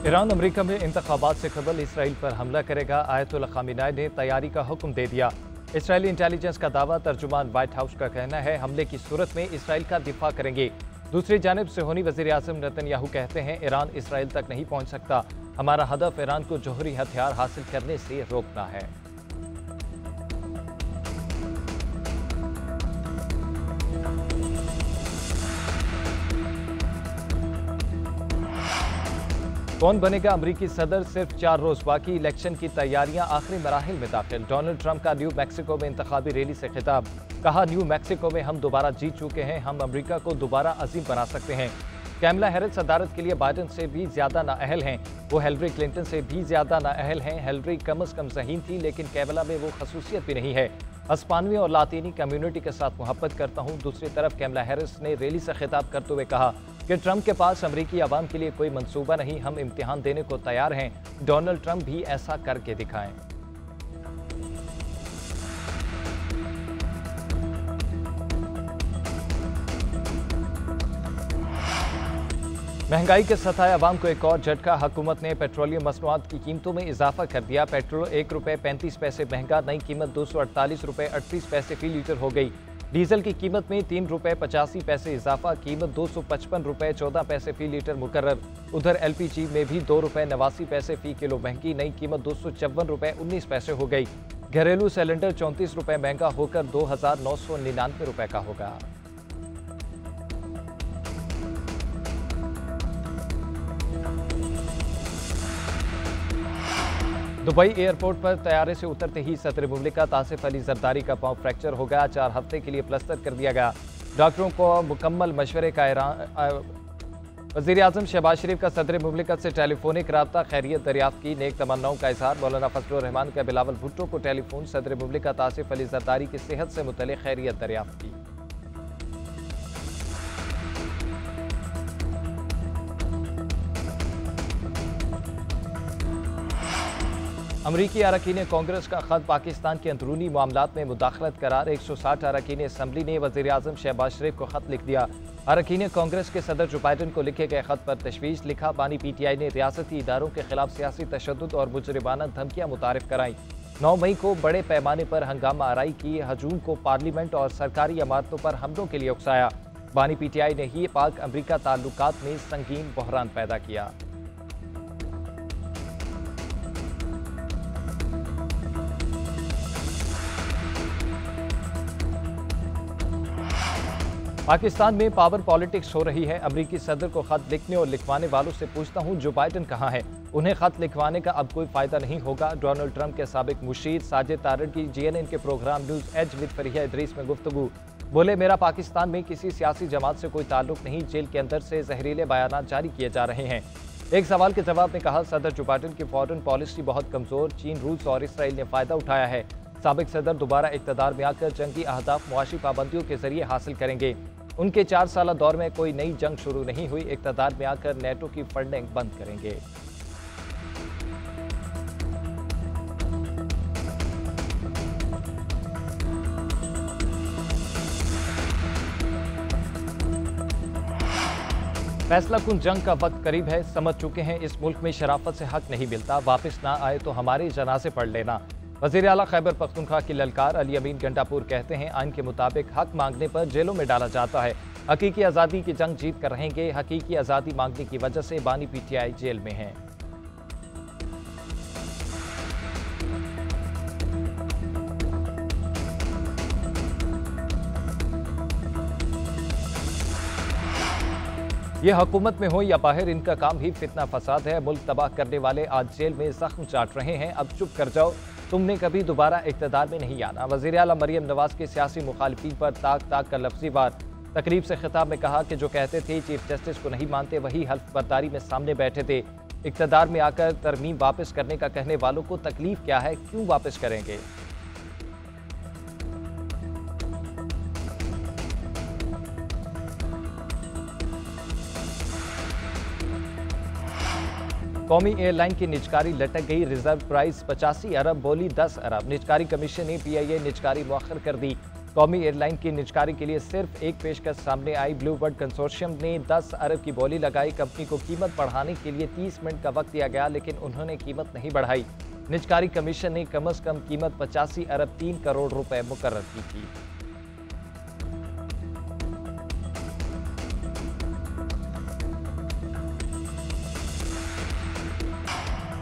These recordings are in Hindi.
ईरान अमेरिका में इंतखाबात से कबल इसराइल पर हमला करेगा। आयतुल्लाह खामेनी ने तैयारी का हुक्म दे दिया। इसराइली इंटेलिजेंस का दावा, तर्जुमान व्हाइट हाउस का कहना है हमले की सूरत में इसराइल का दिफा करेंगे। दूसरी जानिब सेहोनी वज़ीर आज़म नेतन्याहू कहते हैं ईरान इसराइल तक नहीं पहुंच सकता। हमारा हदफ ईरान को जौहरी हथियार हासिल करने से रोकना है। कौन बनेगा अमरीकी सदर, सिर्फ 4 रोज बाकी। इलेक्शन की तैयारियां आखिरी मराहिल में दाखिल। डोनाल्ड ट्रंप का न्यू मैक्सिको में इंतखाबी रैली से खिताब। कहा, न्यू मैक्सिको में हम दोबारा जीत चुके हैं, हम अमरीका को दोबारा अजीम बना सकते हैं। कैमला हैरिस सदारत के लिए बाइडन से भी ज्यादा नाअहल हैं। वो हिलरी क्लिंटन से भी ज्यादा नाअहल हैं। हिलरी कम अज कम ज़हीन थी, लेकिन कैमला में वो खसूसियत भी नहीं है। हिस्पानवी और लातीनी कम्युनिटी के साथ मोहब्बत करता हूँ। दूसरी तरफ कैमला हैरिस ने रैली से खिताब करते हुए कहा कि ट्रंप के पास अमरीकी आवाम के लिए कोई मंसूबा नहीं, हम इम्तिहान देने को तैयार हैं। डोनाल्ड ट्रंप भी ऐसा करके दिखाएं। महंगाई के सताए अवाम को एक और झटका। हुकूमत ने पेट्रोलियम मसनूआत की कीमतों में इजाफा कर दिया। पेट्रोल ₹1.35 महंगा, नई कीमत ₹248.38 फी लीटर हो गई। डीजल की कीमत में ₹3.85 इजाफा, कीमत ₹255.14 फी लीटर मुकर्रर। उधर LPG में भी ₹2.89 फी किलो महंगी, नई कीमत ₹254.19 हो गई। घरेलू सिलेंडर ₹34 महंगा होकर ₹2,999 का होगा। दुबई एयरपोर्ट पर तैयारे से उतरते ही सदर मुमलिकत आसिफ अली जरदारी का पांव फ्रैक्चर हो गया। 4 हफ्ते के लिए प्लास्टर कर दिया गया। डॉक्टरों को मुकम्मल मशवरे का ऐलान। वज़ीर आज़म शहबाज शरीफ का सदर मुमलिकत से टेलीफोनिक रब्ता, खैरियत दरियाफ्त की, नेक तमन्नाओं का इजहार। मौलाना फजलुर रहमान का बिलावल भुट्टो को टेलीफोन, सदर मुमलिकत आसिफ अली जरदारी की सेहत से मुतल्लिक़ खैरियत दरियाफ्त की। अमरीकी अरकान कांग्रेस का खत, पाकिस्तान के अंदरूनी मामलात में मुदाखलत करार। 160 अरकान असम्बली ने वज़ीर आज़म शहबाज शरीफ को खत लिख दिया। अरकान कांग्रेस के सदर जो बाइडन को लिखे गए खत पर तशवीश। लिखा, बानी PTI ने रियासती इदारों के खिलाफ सियासी तशद्दुद और मुजरिमाना धमकियां मुतारिफ कराई। 9 मई को बड़े पैमाने पर हंगामा आराई की। हजूम को पार्लियामेंट और सरकारी इमारतों पर हमलों के लिए उकसाया। बानी PTI ने ही पाक अमरीका ताल्लुकात में संगीन बहरान पैदा किया। पाकिस्तान में पावर पॉलिटिक्स हो रही है। अमरीकी सदर को खत लिखने और लिखवाने वालों से पूछता हूं, जो बाइडन कहाँ है? उन्हें खत लिखवाने का अब कोई फायदा नहीं होगा। डोनाल्ड ट्रंप के साबिक मुशीर साजिद तारड़ की CNN के program news edge with Fareeha Idrees में गुफ्तगू। बोले, मेरा पाकिस्तान में किसी सियासी जमात से कोई ताल्लुक नहीं, जेल के अंदर से जहरीले बयान जारी किए जा रहे हैं। एक सवाल के जवाब में कहा, सदर जो बाइडन की फॉरेन पॉलिसी बहुत कमजोर, चीन, रूस और इसराइल ने फायदा उठाया है। साबिक सदर दोबारा इक़्तिदार में आकर जंगी अहदाफ मुआशी पाबंदियों के जरिए हासिल करेंगे। उनके 4 साल दौर में कोई नई जंग शुरू नहीं हुई। इक़्तिदार में आकर नेटो की फंडिंग बंद करेंगे। फैसला कुन जंग का वक्त करीब है। समझ चुके हैं इस मुल्क में शराफत से हक नहीं मिलता। वापस ना आए तो हमारे जनाजे पढ़ लेना। वज़ीर आला खैबर पख्तूनख्वा की ललकार। अली अमीन गंडापुर कहते हैं, आइन के मुताबिक हक मांगने पर जेलों में डाला जाता है। हकीकी आज़ादी की जंग जीत कर रहेंगे। हकीकी आज़ादी मांगने की वजह से बानी PTI जेल में हैं। ये हुकूमत में हो या बाहर, इनका काम ही फितना फसाद है। मुल्क तबाह करने वाले आज जेल में जख्म चाट रहे हैं। अब चुप कर जाओ, तुमने कभी दोबारा इक़्तिदार में नहीं आना। वज़ीर आला मरियम नवाज के सियासी मुखालिफिन पर ताक ताक का लफ्ज़ी वार। तकरीब से खिताब में कहा कि जो कहते थे चीफ जस्टिस को नहीं मानते, वही हल्फ बर्दारी में सामने बैठे थे। इक़्तिदार में आकर तरमीम वापस करने का कहने वालों को तकलीफ क्या है, क्यों वापस करेंगे? कौमी एयरलाइन की निजकारी लटक गई। रिजर्व प्राइस 85 अरब बोली 10 अरब। निजकारी कमीशन ने PIA निजकारी मौखर कर दी। कौमी एयरलाइन की निजकारी के लिए सिर्फ एक पेशकश सामने आई। ब्लू बर्ड कंसोर्शियम ने 10 अरब की बोली लगाई। कंपनी को कीमत बढ़ाने के लिए 30 मिनट का वक्त दिया गया, लेकिन उन्होंने कीमत नहीं बढ़ाई। निजकारी कमीशन ने कम से कम कीमत 85 अरब 3 करोड़ रुपए मुकर्रर की थी।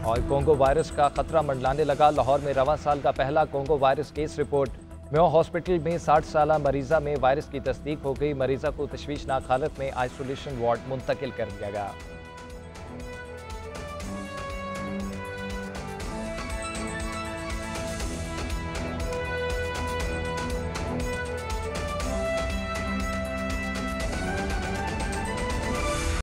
और कोंगो वायरस का खतरा मंडलाने लगा। लाहौर में रवां साल का पहला Congo virus case report. Mayo hospital में 60 साल मरीजा में वायरस की तस्दीक हो गई। मरीजा को तशवीशनाक हालत में आइसोलेशन वार्ड मुंतकिल कर दिया गया।